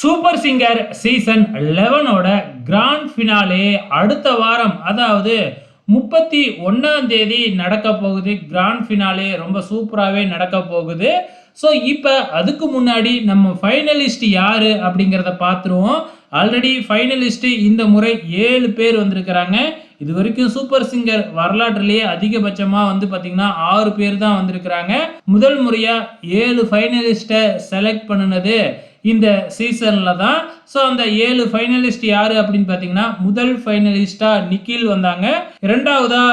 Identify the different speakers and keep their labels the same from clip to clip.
Speaker 1: Super singer season 11ஓட grand finale அடுத்த வாரம், அதாவது 31ஆம் தேதி நடக்க போகுது. கிராண்ட் ஃபினாலே ரொம்ப சூப்பராகவே நடக்க போகுது. ஸோ இப்போ அதுக்கு முன்னாடி நம்ம ஃபைனலிஸ்ட் யாரு அப்படிங்கிறத பார்த்துருவோம். ஆல்ரெடி ஃபைனலிஸ்ட் இந்த முறை 7 பேர் வந்திருக்கிறாங்க. இது வரைக்கும் சூப்பர் சிங்கர் வரலாற்றிலேயே அதிகபட்சமாக வந்து பார்த்தீங்கன்னா 6 பேர் தான் வந்திருக்கிறாங்க. முதல் முறையாக 7 ஃபைனலிஸ்ட்டை செலக்ட் பண்ணினது இந்த சீசன்ல தான். ஸோ அந்த 7 ஃபைனலிஸ்ட் யாரு அப்படின்னு பார்த்தீங்கன்னா, முதல் ஃபைனலிஸ்டா நிக்கில் வந்தாங்க, இரண்டாவதா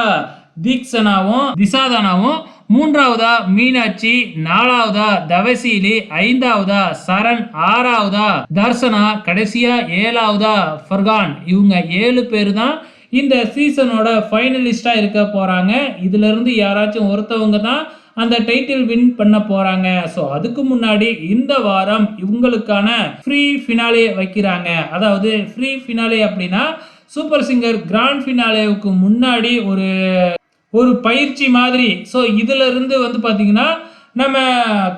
Speaker 1: தீக்ஷனாவும் திசாதானாவும், மூன்றாவதா மீனாட்சி, நாலாவதா தவசீலி, ஐந்தாவதா சரண், ஆறாவதா தர்சனா, கடைசியா 7ஆவதா ஃபர்கான். இவங்க 7 பேர் தான் இந்த சீசனோட ஃபைனலிஸ்டா இருக்க போறாங்க. இதுல இருந்து யாராச்சும் ஒருத்தவங்க தான் அந்த டைட்டில் வின் பண்ண போறாங்க. ஸோ அதுக்கு முன்னாடி இந்த வாரம் இவங்களுக்கான ஃப்ரீ ஃபினாலே வைக்கிறாங்க. அதாவது ஃப்ரீ ஃபினாலே அப்படின்னா, சூப்பர் சிங்கர் கிராண்ட் ஃபினாலேவுக்கு முன்னாடி ஒரு பயிற்சி மாதிரி. ஸோ இதுல இருந்து வந்து பார்த்தீங்கன்னா, நம்ம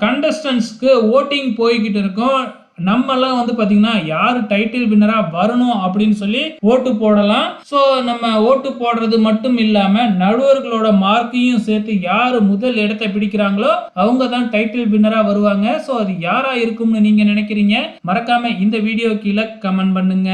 Speaker 1: கண்டஸ்டன்ஸ்க்கு ஓட்டிங் போய்கிட்டு இருக்கோம். நம்மலாம் வந்து பார்த்தீங்கன்னா யார் டைட்டில் வின்னராக வரணும் அப்படின்னு சொல்லி ஓட்டு போடலாம். ஸோ நம்ம ஓட்டு போடுறது மட்டும் இல்லாமல் நடுவர்களோட மார்க்கையும் சேர்த்து யார் முதல் இடத்தை பிடிக்கிறாங்களோ அவங்க தான் டைட்டில் வின்னராக வருவாங்க. ஸோ அது யாராக இருக்கும்னு நீங்கள் நினைக்கிறீங்க? மறக்காம இந்த வீடியோ கீழே கமெண்ட் பண்ணுங்க.